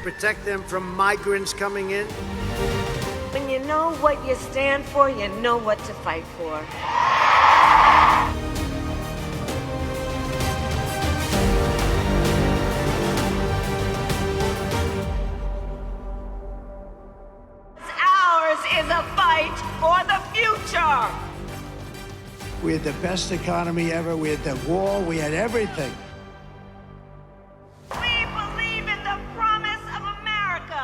protect them from migrants coming in. When you know what you stand for, you know what to fight for. Ours is a fight for the future. We had the best economy ever. We had the wall. We had everything. We believe in the promise of America.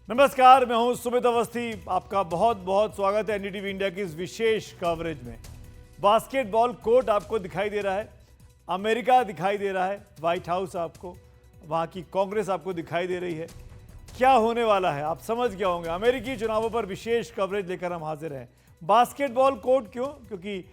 नमस्कार, मैं हूं सुमित अवस्थी। आपका बहुत बहुत स्वागत है NDTV India की इस विशेष कवरेज में। बास्केटबॉल कोर्ट आपको दिखाई दे रहा है, अमेरिका दिखाई दे रहा है, व्हाइट हाउस आपको, वहां की कांग्रेस आपको दिखाई दे रही है। क्या होने वाला है आप समझ गए होंगे। अमेरिकी चुनावों पर विशेष कवरेज लेकर हम हाजिर हैं। बास्केटबॉल कोर्ट क्यों? क्योंकि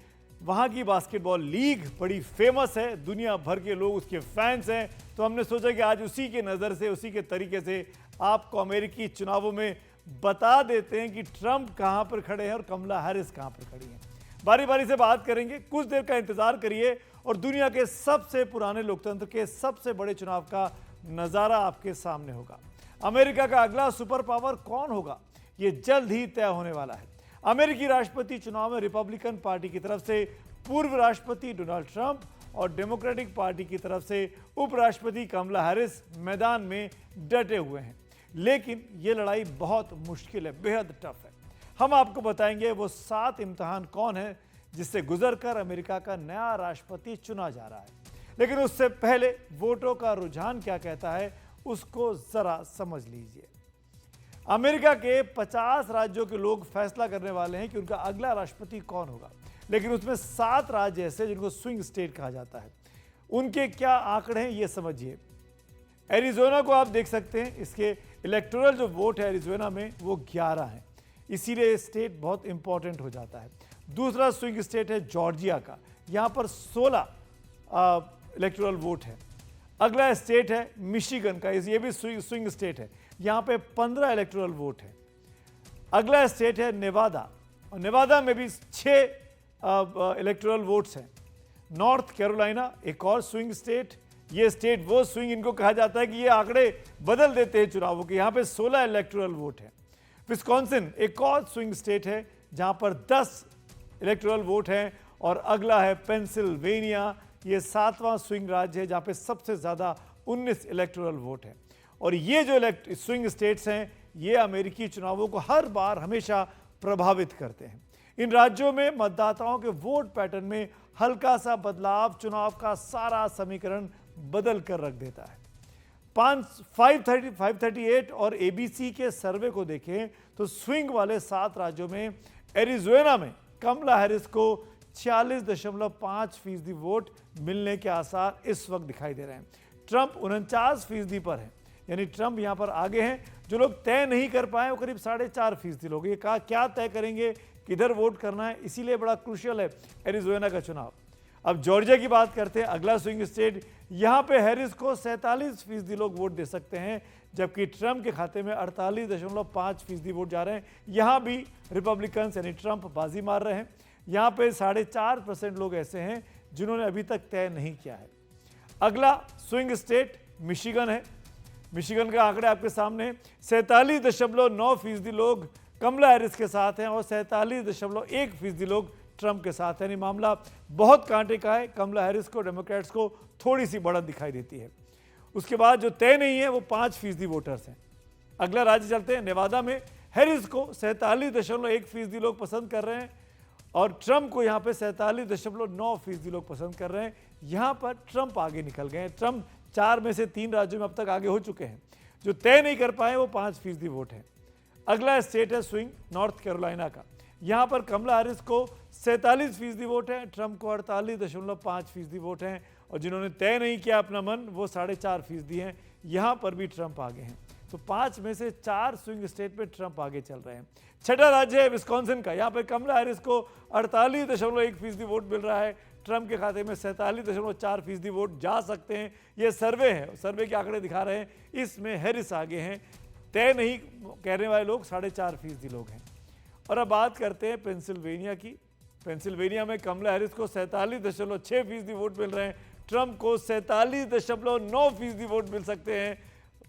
वहां की बास्केटबॉल लीग बड़ी फेमस है, दुनिया भर के लोग उसके फैंस हैं। तो हमने सोचा कि आज उसी के नज़र से, उसी के तरीके से आपको अमेरिकी चुनावों में बता देते हैं कि ट्रंप कहां पर खड़े हैं और कमला हैरिस कहां पर खड़ी हैं। बारी बारी से बात करेंगे, कुछ देर का इंतजार करिए और दुनिया के सबसे पुराने लोकतंत्र के सबसे बड़े चुनाव का नज़ारा आपके सामने होगा। अमेरिका का अगला सुपर पावर कौन होगा, ये जल्द ही तय होने वाला है। अमेरिकी राष्ट्रपति चुनाव में रिपब्लिकन पार्टी की तरफ से पूर्व राष्ट्रपति डोनाल्ड ट्रंप और डेमोक्रेटिक पार्टी की तरफ से उपराष्ट्रपति कमला हैरिस मैदान में डटे हुए हैं। लेकिन ये लड़ाई बहुत मुश्किल है, बेहद टफ है। हम आपको बताएंगे वो 7 इम्तिहान कौन है जिससे गुजरकर अमेरिका का नया राष्ट्रपति चुना जा रहा है। लेकिन उससे पहले वोटों का रुझान क्या कहता है उसको जरा समझ लीजिए। अमेरिका के 50 राज्यों के लोग फैसला करने वाले हैं कि उनका अगला राष्ट्रपति कौन होगा। लेकिन उसमें 7 राज्य ऐसे जिनको स्विंग स्टेट कहा जाता है। उनके क्या आंकड़े हैं ये समझिए। एरिज़ोना को आप देख सकते हैं, इसके इलेक्टोरल जो वोट है एरिज़ोना में वो 11 है, इसीलिए स्टेट बहुत इंपॉर्टेंट हो जाता है। दूसरा स्विंग स्टेट है जॉर्जिया का, यहाँ पर 16 इलेक्टोरल वोट है। अगला स्टेट है मिशिगन का, ये भी स्विंग स्टेट है, यहाँ पे 15 इलेक्टोरल वोट है। अगला स्टेट है नेवादा, और नेवादा में भी 6 इलेक्टोरल वोट्स हैं। नॉर्थ कैरोलिना एक और स्विंग स्टेट, ये स्टेट वो स्विंग इनको कहा जाता है कि ये आंकड़े बदल देते हैं चुनावों के, यहाँ पे 16 इलेक्टोरल वोट है। विस्कॉन्सिन एक और स्विंग स्टेट है जहाँ पर 10 इलेक्टोरल वोट हैं। और अगला है पेंसिल्वेनिया, ये 7वां स्विंग राज्य है जहाँ पे सबसे ज़्यादा 19 इलेक्टोरल वोट है। और ये जो स्विंग स्टेट्स हैं ये अमेरिकी चुनावों को हर बार हमेशा प्रभावित करते हैं। इन राज्यों में मतदाताओं के वोट पैटर्न में हल्का सा बदलाव चुनाव का सारा समीकरण बदल कर रख देता है। 538 और एबीसी के सर्वे को देखें तो स्विंग वाले 7 राज्यों में एरिज़ोना में कमला हैरिस को 46.5% वोट मिलने के आसार इस वक्त दिखाई दे रहे हैं। ट्रंप 49% पर है, यानी ट्रंप यहां पर आगे हैं। जो लोग तय नहीं कर पाए वो करीब 4.5% लोग। ये कहा क्या तय करेंगे, किधर वोट करना है, इसीलिए बड़ा क्रूशियल है एरिज़ोना का चुनाव। अब जॉर्जिया की बात करते हैं, अगला स्विंग स्टेट। यहाँ पे हैरिस को 47% लोग वोट दे सकते हैं, जबकि ट्रंप के खाते में 48.5% वोट जा रहे हैं। यहाँ भी रिपब्लिकन यानी ट्रंप बाजी मार रहे हैं। यहाँ पे 4.5% लोग ऐसे हैं जिन्होंने अभी तक तय नहीं किया है। अगला स्विंग स्टेट मिशिगन है। मिशिगन का आंकड़े आपके सामने, 47.9% लोग कमला हैरिस के साथ हैं और 47.1% लोग ट्रंप के साथ हैं। यानी मामला बहुत कांटे का है। कमला हैरिस को, डेमोक्रेट्स को थोड़ी सी बढ़त दिखाई देती है। उसके बाद जो तय नहीं है वो 5% वोटर्स हैं। अगला राज्य चलते हैं, नेवादा में हैरिस को 47.1% लोग पसंद कर रहे हैं और ट्रंप को यहाँ पे 47.9% लोग पसंद कर रहे हैं। यहाँ पर ट्रंप आगे निकल गए हैं। ट्रंप 4 में से 3 राज्यों में अब तक आगे हो चुके हैं। जो तय नहीं कर पाए वो 5% वोट है। अगला स्टेट है स्विंग नॉर्थ कैरोलिना का। यहाँ पर कमला हैरिस को 47% वोट है, ट्रंप को 48.5% वोट हैं और जिन्होंने तय नहीं किया अपना मन वो 4.5% हैं। यहाँ पर भी ट्रंप आगे हैं। तो 5 में से 4 स्विंग स्टेट में ट्रंप आगे चल रहे हैं। छठा राज्य है विस्कॉन्सिन का। यहाँ पर कमला हैरिस को 48.1% वोट मिल रहा है, ट्रंप के खाते में 47.4% वोट जा सकते हैं। ये सर्वे है, सर्वे के आंकड़े दिखा रहे हैं, इसमें हैरिस आगे हैं। तय नहीं कहने वाले लोग 4.5% लोग हैं। और अब बात करते हैं पेंसिल्वेनिया की। पेंसिल्वेनिया में कमला हैरिस को 47.6% वोट मिल रहे हैं, ट्रंप को 47.9% वोट मिल सकते हैं।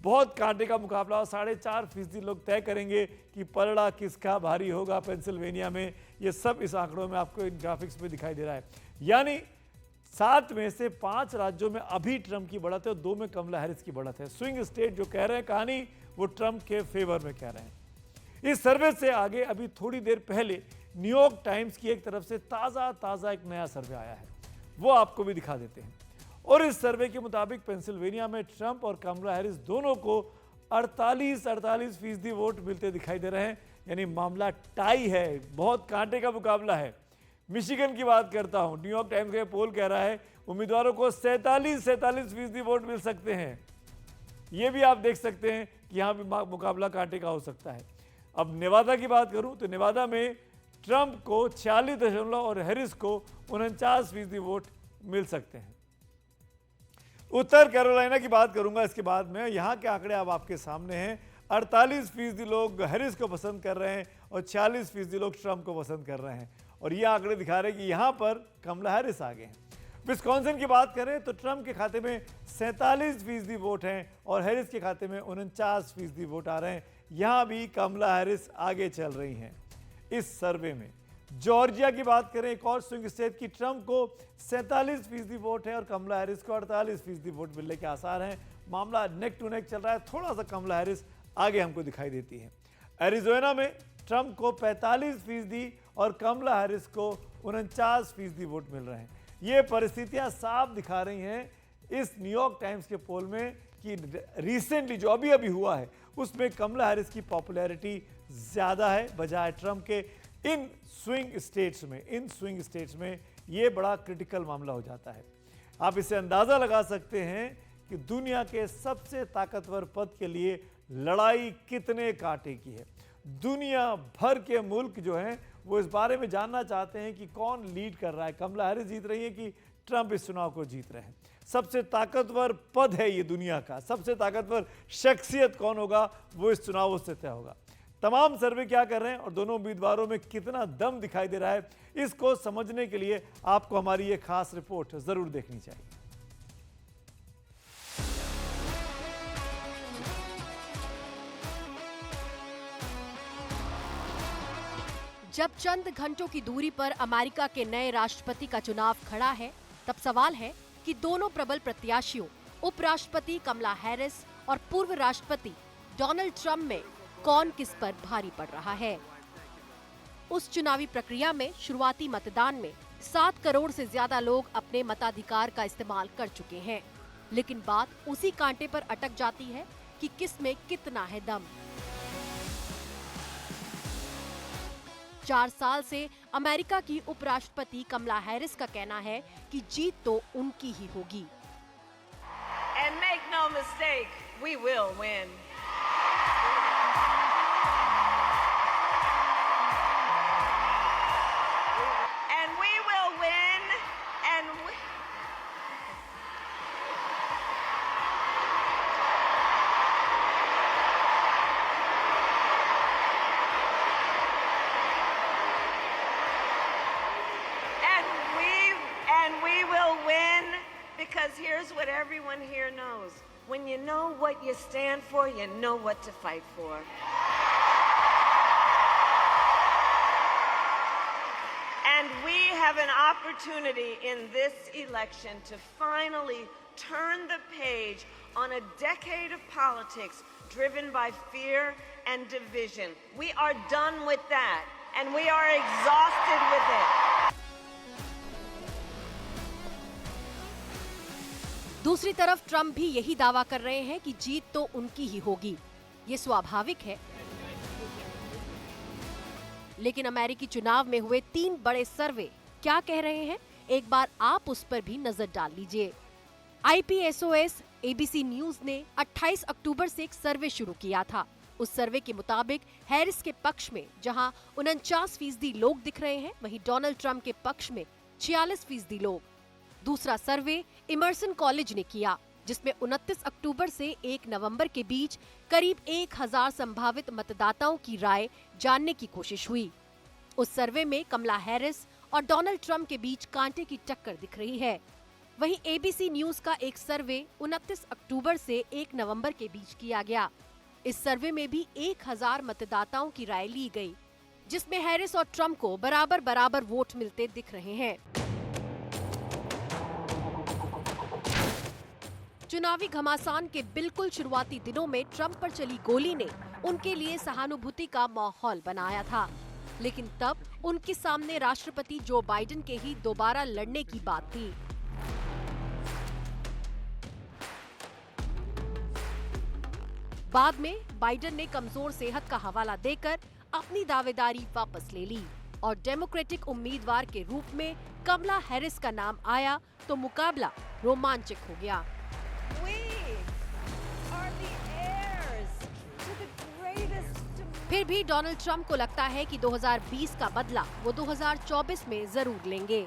बहुत कांटे का मुकाबला और 4.5% लोग तय करेंगे कि पलड़ा किसका भारी होगा पेंसिल्वेनिया में। ये सब इस आंकड़ों में आपको इन ग्राफिक्स में दिखाई दे रहा है। यानी 7 में से 5 राज्यों में अभी ट्रंप की बढ़त है और 2 में कमला हैरिस की बढ़त है। स्विंग स्टेट जो कह रहे हैं कहानी, वो ट्रंप के फेवर में कह रहे हैं। इस सर्वे से आगे अभी थोड़ी देर पहले न्यूयॉर्क टाइम्स की एक तरफ से ताज़ा एक नया सर्वे आया है, वो आपको भी दिखा देते हैं। और इस सर्वे के मुताबिक पेंसिल्वेनिया में ट्रंप और कमला हैरिस दोनों को 48% वोट मिलते दिखाई दे रहे हैं। यानी मामला टाई है, बहुत कांटे का मुकाबला है। मिशिगन की बात करता हूं, न्यूयॉर्क टाइम्स का पोल कह रहा है उम्मीदवारों को 47% वोट मिल सकते हैं। यह भी आप देख सकते हैं कि यहां भी मुकाबला कांटे का हो सकता है। अब नेवादा की बात करूं तो नेवादा में ट्रंप को 46 और हैरिस को 49% वोट मिल सकते हैं। उत्तर कैरोलिना की बात करूंगा इसके बाद में। यहां के आंकड़े अब आपके सामने हैं। 48% लोग हैरिस को पसंद कर रहे हैं और 46% लोग ट्रंप को पसंद कर रहे हैं। और ये आंकड़े दिखा रहे हैं कि यहां पर कमला हैरिस आगे हैं। विस्कॉन्सिन की बात करें तो ट्रंप के खाते में 47% वोट हैं और हैरिस के खाते में 49% वोट आ रहे हैं। यहां भी कमला हैरिस आगे चल रही हैं इस सर्वे में। जॉर्जिया की बात करें, एक और स्विंग स्टेट की, ट्रंप को 47% वोट है और कमला हैरिस को 48% वोट मिलने के आसार हैं। मामला नेक टू नेक चल रहा है, थोड़ा सा कमला हैरिस आगे हमको दिखाई देती है। एरिजोना में ट्रंप को 45% और कमला हैरिस को 49% वोट मिल रहे हैं। ये परिस्थितियां साफ दिखा रही हैं इस न्यूयॉर्क टाइम्स के पोल में कि रिसेंटली जो अभी हुआ है उसमें कमला हैरिस की पॉपुलैरिटी ज़्यादा है बजाय ट्रंप के। इन स्विंग स्टेट्स में ये बड़ा क्रिटिकल मामला हो जाता है। आप इसे अंदाज़ा लगा सकते हैं कि दुनिया के सबसे ताकतवर पद के लिए लड़ाई कितने कांटे की है। दुनिया भर के मुल्क जो हैं वो इस बारे में जानना चाहते हैं कि कौन लीड कर रहा है, कमला हैरिस जीत रही है कि ट्रंप इस चुनाव को जीत रहे हैं। सबसे ताकतवर पद है ये दुनिया का, सबसे ताकतवर शख्सियत कौन होगा वो इस चुनाव से तय होगा। तमाम सर्वे क्या कर रहे हैं और दोनों उम्मीदवारों में कितना दम दिखाई दे रहा है, इसको समझने के लिए आपको हमारी ये खास रिपोर्ट जरूर देखनी चाहिए। जब चंद घंटों की दूरी पर अमेरिका के नए राष्ट्रपति का चुनाव खड़ा है, तब सवाल है कि दोनों प्रबल प्रत्याशियों उपराष्ट्रपति कमला हैरिस और पूर्व राष्ट्रपति डोनाल्ड ट्रंप में कौन किस पर भारी पड़ रहा है। उस चुनावी प्रक्रिया में शुरुआती मतदान में 7 करोड़ से ज्यादा लोग अपने मताधिकार का इस्तेमाल कर चुके हैं, लेकिन बात उसी कांटे पर अटक जाती है कि किस में कितना है दम। 4 साल से अमेरिका की उपराष्ट्रपति कमला हैरिस का कहना है कि जीत तो उनकी ही होगी। And make no mistake, we will win. And we will win, and we... And we will win, because here's what everyone here knows. When you know what you stand for, you know what to fight for. And we have an opportunity in this election to finally turn the page on a decade of politics driven by fear and division. We are done with that, and we are exhausted with it. दूसरी तरफ Trump भी यही दावा कर रहे हैं कि जीत तो उनकी ही होगी। ये स्वाभाविक है, लेकिन अमेरिकी चुनाव में हुए 3 बड़े सर्वे क्या कह रहे हैं, एक बार आप उस पर भी नजर डाल लीजिए। IPSOS ABC न्यूज ने 28 अक्टूबर से एक सर्वे शुरू किया था। उस सर्वे के मुताबिक हैरिस के पक्ष में जहां 49% लोग दिख रहे हैं, वहीं डोनाल्ड ट्रंप के पक्ष में 46% लोग। दूसरा सर्वे इमर्सन कॉलेज ने किया, जिसमें 29 अक्टूबर से 1 नवंबर के बीच करीब 1000 संभावित मतदाताओं की राय जानने की कोशिश हुई। उस सर्वे में कमला हैरिस और डोनाल्ड ट्रंप के बीच कांटे की टक्कर दिख रही है। वहीं एबीसी न्यूज का एक सर्वे 29 अक्टूबर से 1 नवंबर के बीच किया गया। इस सर्वे में भी 1000 मतदाताओं की राय ली गई, जिसमें हैरिस और ट्रंप को बराबर बराबर वोट मिलते दिख रहे हैं। चुनावी घमासान के बिल्कुल शुरुआती दिनों में ट्रंप पर चली गोली ने उनके लिए सहानुभूति का माहौल बनाया था, लेकिन तब उनके सामने राष्ट्रपति जो बाइडेन के ही दोबारा लड़ने की बात थी। बाद में बाइडेन ने कमजोर सेहत का हवाला देकर अपनी दावेदारी वापस ले ली और डेमोक्रेटिक उम्मीदवार के रूप में कमला हैरिस का नाम आया तो मुकाबला रोमांचक हो गया। फिर भी डोनाल्ड ट्रंप को लगता है कि 2020 का बदला वो 2024 में जरूर लेंगे।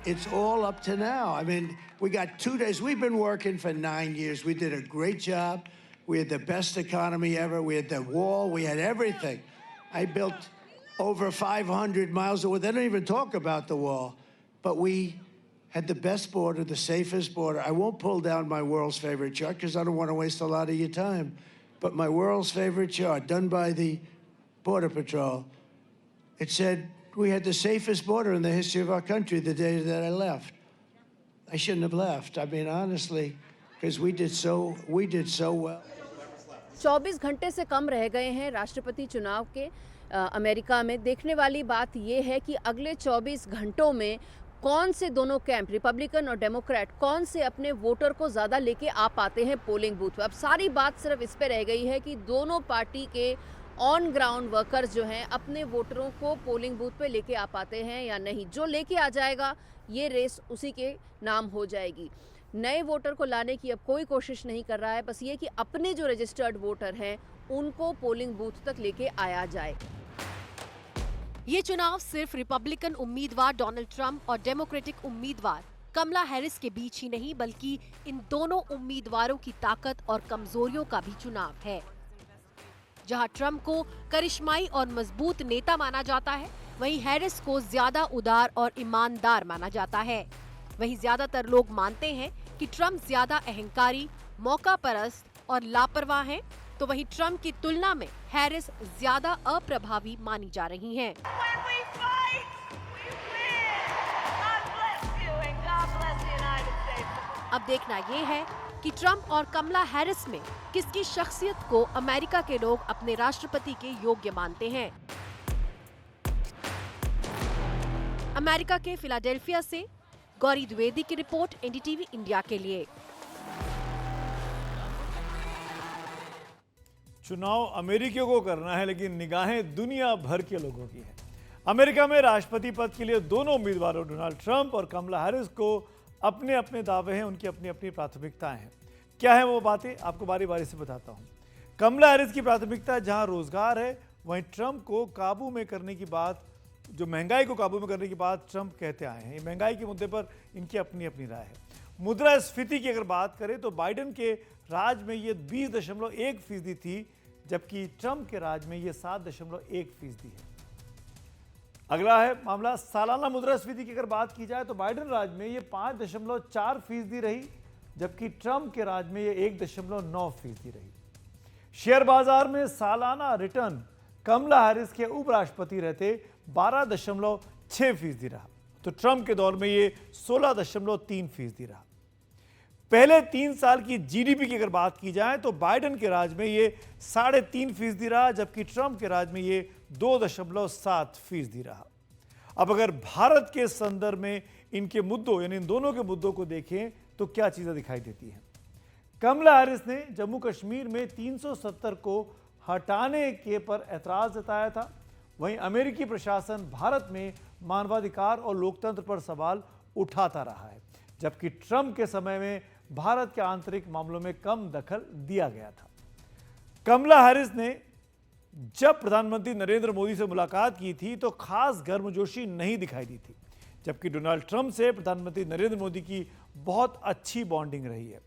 It's all up to now. I mean, we got 2 days. We've been working for 9 years. We did a great job. We had the best economy ever. We had the wall. We had everything. I built over 500 miles of wall. They don't even talk about the wall. But we had the best border, the safest border. I won't pull down my world's favorite chart because I don't want to waste a lot of your time. But my world's favorite chart, done by the Border Patrol, it said we had the safest border in the history of our country the day that I left. I shouldn't have left. I mean, honestly, because we did so well. 24 घंटे से कम रह गए हैं राष्ट्रपति चुनाव के America में। देखने वाली बात यह है कि अगले 24 घंटों में कौन से दोनों कैंप, रिपब्लिकन और डेमोक्रेट, कौन से अपने वोटर को ज़्यादा लेके आ पाते हैं पोलिंग बूथ पे। अब सारी बात सिर्फ इस पे रह गई है कि दोनों पार्टी के ऑन ग्राउंड वर्कर्स जो हैं अपने वोटरों को पोलिंग बूथ पे लेके आ पाते हैं या नहीं। जो लेके आ जाएगा ये रेस उसी के नाम हो जाएगी। नए वोटर को लाने की अब कोई कोशिश नहीं कर रहा है, बस ये कि अपने जो रजिस्टर्ड वोटर हैं उनको पोलिंग बूथ तक लेके आया जाए। ये चुनाव सिर्फ रिपब्लिकन उम्मीदवार डोनाल्ड ट्रंप और डेमोक्रेटिक उम्मीदवार कमला हैरिस के बीच ही नहीं, बल्कि इन दोनों उम्मीदवारों की ताकत और कमजोरियों का भी चुनाव है। जहां ट्रंप को करिश्माई और मजबूत नेता माना जाता है, वहीं हैरिस को ज्यादा उदार और ईमानदार माना जाता है। वहीं ज्यादातर लोग मानते हैं कि ट्रंप ज्यादा अहंकारी, मौका परस्त और लापरवाह हैं, तो वहीं ट्रंप की तुलना में हैरिस ज्यादा अप्रभावी मानी जा रही हैं। When we fight, we win. God bless you and God bless the United States. अब देखना ये है कि ट्रंप और कमला हैरिस में किसकी शख्सियत को अमेरिका के लोग अपने राष्ट्रपति के योग्य मानते हैं। अमेरिका के फिलाडेल्फिया से गौरी द्विवेदी की रिपोर्ट, एनडीटीवी इंडिया के लिए। चुनाव अमेरिकियों को करना है, लेकिन निगाहें दुनिया भर के लोगों की हैं। अमेरिका में राष्ट्रपति पद के लिए दोनों उम्मीदवारों डोनाल्ड ट्रंप और कमला हैरिस को अपने अपने दावे हैं, उनकी अपनी अपनी प्राथमिकताएं हैं। क्या है वो बातें, आपको बारी बारी से बताता हूं। कमला हैरिस की प्राथमिकता जहां रोजगार है, वहीं ट्रंप को काबू में करने की बात, जो महंगाई को काबू में करने की बात ट्रंप कहते आए हैं। महंगाई के मुद्दे पर इनकी अपनी अपनी राय है। मुद्रास्फीति की अगर बात करें तो बाइडेन के राज में ये 20.1% थी, जबकि ट्रंप के राज में ये 7.1% है। अगला है मामला सालाना मुद्रास्फीति की अगर बात की जाए तो बाइडेन राज में ये 5.4% रही, जबकि ट्रंप के राज में ये 1.9% रही। शेयर बाजार में सालाना रिटर्न कमला हैरिस के उपराष्ट्रपति रहते 12.6% रहा, तो ट्रंप के दौर में ये 16.3% रहा। पहले 3 साल की जीडीपी की अगर बात की जाए तो बाइडेन के राज में ये 3.5% रहा, जबकि ट्रंप के राज में ये 2.7% रहा। अब अगर भारत के संदर्भ में इनके मुद्दों, यानी इन दोनों के मुद्दों को देखें तो क्या चीजें दिखाई देती हैं। कमला हैरिस ने जम्मू कश्मीर में 370 को हटाने के पर ऐतराज जताया था। वहीं अमेरिकी प्रशासन भारत में मानवाधिकार और लोकतंत्र पर सवाल उठाता रहा है, जबकि ट्रंप के समय में भारत के आंतरिक मामलों में कम दखल दिया गया था। कमला हैरिस ने जब प्रधानमंत्री नरेंद्र मोदी से मुलाकात की थी तो खास गर्मजोशी नहीं दिखाई दी थी, जबकि डोनाल्ड ट्रंप से प्रधानमंत्री नरेंद्र मोदी की बहुत अच्छी बॉन्डिंग रही है।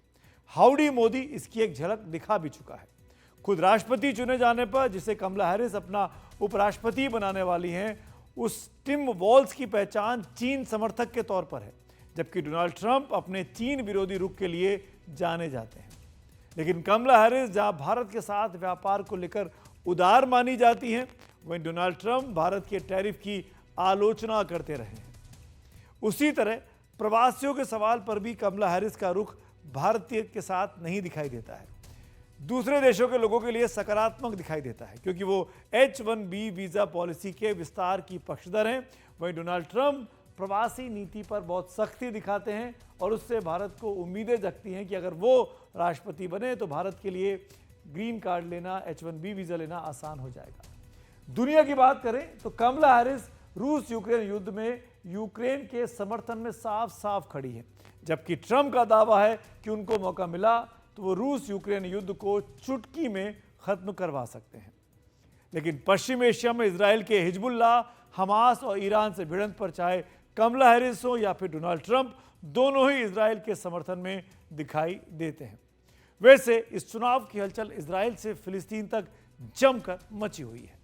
हाउडी मोदी इसकी एक झलक दिखा भी चुका है। खुद राष्ट्रपति चुने जाने पर जिसे कमला हैरिस अपना उपराष्ट्रपति बनाने वाली हैं, उस टिम वॉल्स की पहचान चीन समर्थक के तौर पर है, जबकि डोनाल्ड ट्रंप अपने चीन विरोधी रुख के लिए जाने जाते हैं। लेकिन कमला हैरिस जहां भारत के साथ व्यापार को लेकर उदार मानी जाती हैं, वहीं डोनाल्ड ट्रंप भारत के टैरिफ की आलोचना करते रहे हैं। उसी तरह प्रवासियों के सवाल पर भी कमला हैरिस का रुख भारतीय के साथ नहीं दिखाई देता है। दूसरे देशों के लोगों के लिए सकारात्मक दिखाई देता है, क्योंकि वो H-1B वीजा पॉलिसी के विस्तार की पक्षधर हैं। वहीं डोनाल्ड ट्रंप प्रवासी नीति पर बहुत सख्ती दिखाते हैं और उससे भारत को उम्मीदें जगती हैं कि अगर वो राष्ट्रपति बने तो भारत के लिए ग्रीन कार्ड लेना, H-1B वीजा लेना आसान हो जाएगा। दुनिया की बात करें तो कमला हैरिस रूस यूक्रेन युद्ध में यूक्रेन के समर्थन में साफ साफ खड़ी है, जबकि ट्रंप का दावा है कि उनको मौका मिला तो वो रूस यूक्रेन युद्ध को चुटकी में खत्म करवा सकते हैं। लेकिन पश्चिम एशिया में इजराइल के हिजबुल्लाह, हमास और ईरान से भिड़ंत पर चाहे कमला हैरिस हो या फिर डोनाल्ड ट्रंप, दोनों ही इजराइल के समर्थन में दिखाई देते हैं। वैसे इस चुनाव की हलचल इजराइल से फिलिस्तीन तक जमकर मची हुई है।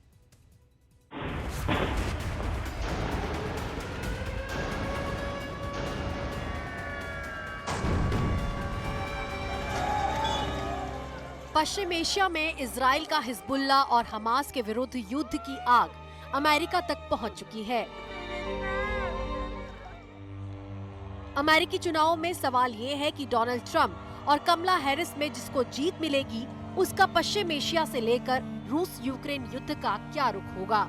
पश्चिम एशिया में इजराइल का हिजबुल्लाह और हमास के विरुद्ध युद्ध की आग अमेरिका तक पहुंच चुकी है। अमेरिकी चुनावों में सवाल ये है कि डोनाल्ड ट्रंप और कमला हैरिस में जिसको जीत मिलेगी, उसका पश्चिम एशिया से लेकर रूस यूक्रेन युद्ध का क्या रुख होगा।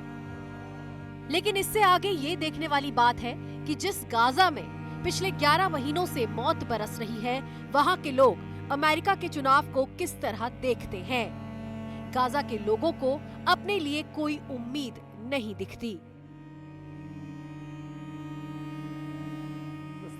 लेकिन इससे आगे ये देखने वाली बात है कि जिस गाजा में पिछले 11 महीनों से मौत बरस रही है, वहां के लोग अमेरिका के चुनाव को किस तरह देखते हैं। गाजा के लोगों को अपने लिए कोई उम्मीद नहीं दिखती।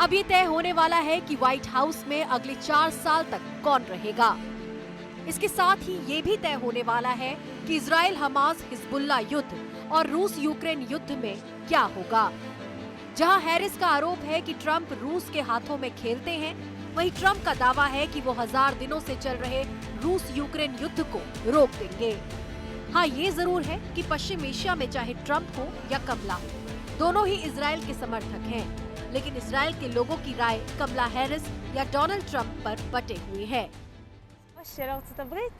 अब ये तय होने वाला है कि व्हाइट हाउस में अगले 4 साल तक कौन रहेगा। इसके साथ ही ये भी तय होने वाला है कि इजराइल हमास हिजबुल्लाह युद्ध और रूस यूक्रेन युद्ध में क्या होगा। जहां हैरिस का आरोप है कि ट्रंप रूस के हाथों में खेलते हैं, वहीं ट्रंप का दावा है कि वो 1000 दिनों से चल रहे रूस यूक्रेन युद्ध को रोक देंगे। हाँ, ये जरूर है कि पश्चिम एशिया में चाहे ट्रंप हो या कमला, दोनों ही इजराइल के समर्थक हैं, लेकिन इजराइल के लोगों की राय कमला हैरिस या डोनाल्ड ट्रंप पर बटे हुए है। של ארצות הברית.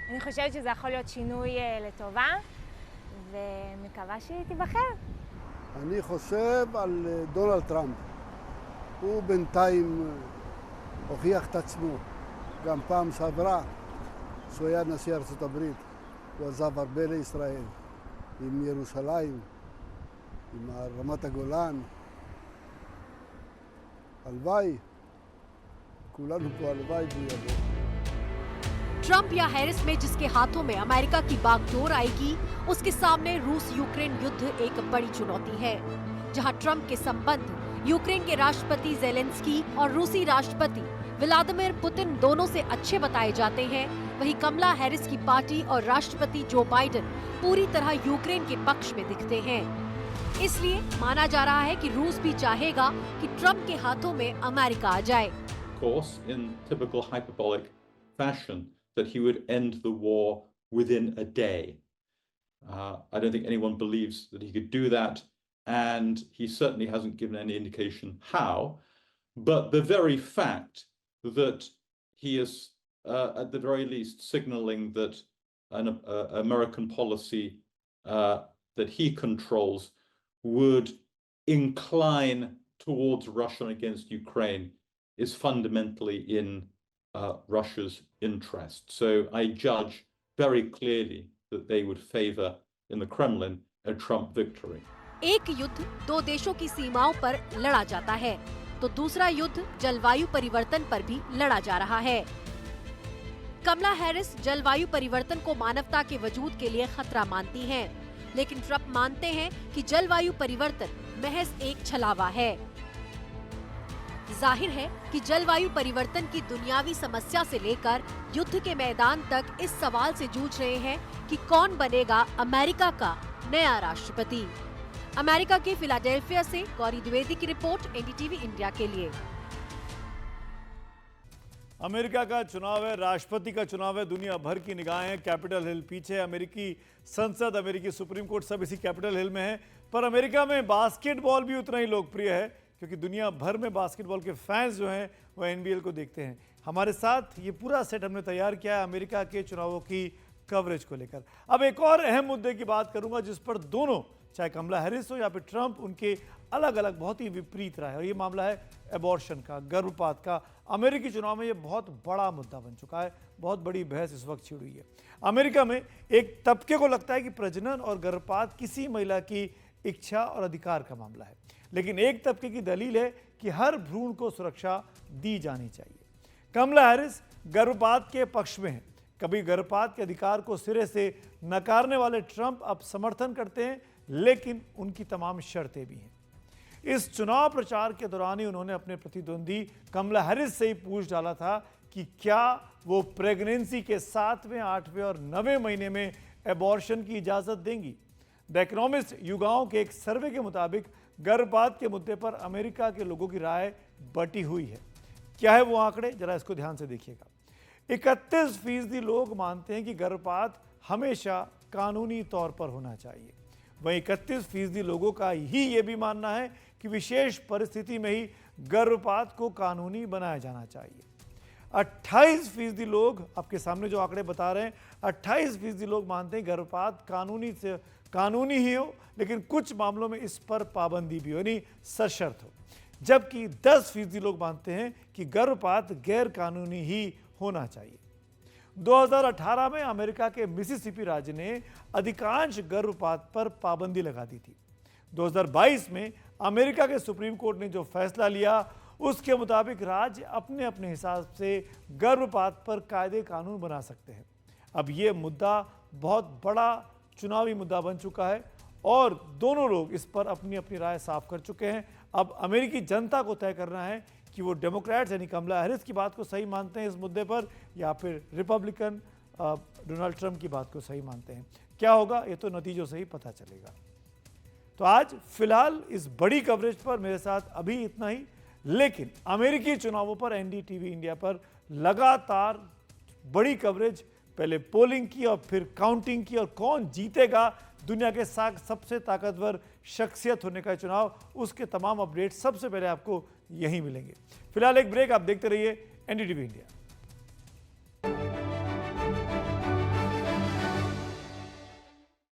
אני חושבת שזה יכול להיות שינוי לטובה, ומקווה שהיא תיבחר. אני חושב על דונלד טראמפ. הוא בינתיים הוכיח את עצמו. גם פעם שעברה, כשהוא היה נשיא ארצות הברית, הוא עזב הרבה לישראל, עם ירושלים, עם רמת הגולן. הלוואי, כולנו פה הלוואי והוא יבוא. ट्रंप या हैरिस में जिसके हाथों में अमेरिका की बागडोर आएगी, उसके सामने रूस यूक्रेन युद्ध एक बड़ी चुनौती है। जहां ट्रंप के संबंध यूक्रेन के राष्ट्रपति जेलेंस्की और रूसी राष्ट्रपति व्लादिमीर पुतिन दोनों से अच्छे बताए जाते हैं, वहीं कमला हैरिस की पार्टी और राष्ट्रपति जो बाइडेन पूरी तरह यूक्रेन के पक्ष में दिखते हैं। इसलिए माना जा रहा है कि रूस भी चाहेगा कि ट्रंप के हाथों में अमेरिका आ जाए। Course, in typical hyperbolic fashion, that he would end the war within a day. I don't think anyone believes that he could do that, and he certainly hasn't given any indication how. But the very fact that he is, at the very least, signaling that an American policy that he controls would incline towards Russia against Ukraine is fundamentally in Russia's interest. So I judge very clearly that they would favor in the Kremlin a Trump victory. एक युद्ध दो देशों की सीमाओं पर लड़ा जाता है, तो दूसरा युद्ध जलवायु परिवर्तन पर भी लड़ा जा रहा है। कमला हैरिस जलवायु परिवर्तन को मानवता के वजूद के लिए खतरा मानती हैं, लेकिन ट्रंप मानते हैं कि जलवायु परिवर्तन महज एक छलावा है। जाहिर है कि जलवायु परिवर्तन की दुनियावी समस्या से लेकर युद्ध के मैदान तक इस सवाल से जूझ रहे हैं कि कौन बनेगा अमेरिका का नया राष्ट्रपति। अमेरिका के फिलाडेल्फिया से गौरी द्विवेदी की रिपोर्ट, एनडीटीवी इंडिया के लिए। अमेरिका का चुनाव है, राष्ट्रपति का चुनाव है, दुनिया भर की निगाहें कैपिटल हिल पीछे, अमेरिकी संसद, अमेरिकी सुप्रीम कोर्ट सब इसी कैपिटल हिल में है। पर अमेरिका में बास्केटबॉल भी उतना ही लोकप्रिय है, क्योंकि दुनिया भर में बास्केटबॉल के फैंस जो हैं वो एनबीएल को देखते हैं। हमारे साथ ये पूरा सेट हमने तैयार किया है अमेरिका के चुनावों की कवरेज को लेकर। अब एक और अहम मुद्दे की बात करूंगा जिस पर दोनों, चाहे कमला हैरिस हो या फिर ट्रंप, उनके अलग अलग बहुत ही विपरीत रहा है, और ये मामला है एबॉर्शन का, गर्भपात का। अमेरिकी चुनाव में ये बहुत बड़ा मुद्दा बन चुका है, बहुत बड़ी बहस इस वक्त छिड़ हुई है। अमेरिका में एक तबके को लगता है कि प्रजनन और गर्भपात किसी महिला की इच्छा और अधिकार का मामला है, लेकिन एक तबके की दलील है कि हर भ्रूण को सुरक्षा दी जानी चाहिए। कमला हैरिस गर्भपात के पक्ष में है। कभी गर्भपात के अधिकार को सिरे से नकारने वाले ट्रंप अब समर्थन करते हैं, लेकिन उनकी तमाम शर्तें भी हैं। इस चुनाव प्रचार के दौरान ही उन्होंने अपने प्रतिद्वंदी कमला हैरिस से ही पूछ डाला था कि क्या वो प्रेगनेंसी के 7वें, 8वें और 9वें महीने में एबॉर्शन की इजाज़त देंगी। द इकोनॉमिस्ट युगाओं के एक सर्वे के मुताबिक गर्भपात के मुद्दे पर अमेरिका के लोगों की राय बटी हुई है। क्या है वो आंकड़े, जरा इसको ध्यान से देखिएगा। 31% लोग मानते हैं कि गर्भपात हमेशा कानूनी तौर पर होना चाहिए। वहीं 31% लोगों का ही ये भी मानना है कि विशेष परिस्थिति में ही गर्भपात को कानूनी बनाया जाना चाहिए। 28% लोग, आपके सामने जो आंकड़े बता रहे हैं, 28% लोग मानते हैं गर्भपात कानूनी ही हो, लेकिन कुछ मामलों में इस पर पाबंदी भी हो, यानी सशर्त हो। जबकि 10% लोग मानते हैं कि गर्भपात गैर कानूनी ही होना चाहिए। 2018 में अमेरिका के मिसिसिपी राज्य ने अधिकांश गर्भपात पर पाबंदी लगा दी थी। 2022 में अमेरिका के सुप्रीम कोर्ट ने जो फैसला लिया, उसके मुताबिक राज्य अपने अपने हिसाब से गर्भपात पर कायदे कानून बना सकते हैं। अब ये मुद्दा बहुत बड़ा चुनावी मुद्दा बन चुका है और दोनों लोग इस पर अपनी अपनी राय साफ कर चुके हैं। अब अमेरिकी जनता को तय करना है कि वो डेमोक्रेट्स यानी कमला हैरिस की बात को सही मानते हैं इस मुद्दे पर, या फिर रिपब्लिकन डोनाल्ड ट्रंप की बात को सही मानते हैं। क्या होगा ये तो नतीजों से ही पता चलेगा। तो आज फिलहाल इस बड़ी कवरेज पर मेरे साथ अभी इतना ही, लेकिन अमेरिकी चुनावों पर एनडीटीवी इंडिया पर लगातार बड़ी कवरेज, पहले पोलिंग की और फिर काउंटिंग की, और कौन जीतेगा दुनिया के सबसे ताकतवर शख्सियत होने का चुनाव, उसके तमाम अपडेट सबसे पहले आपको यहीं मिलेंगे। फिलहाल एक ब्रेक, आप देखते रहिए एनडीटीवी इंडिया।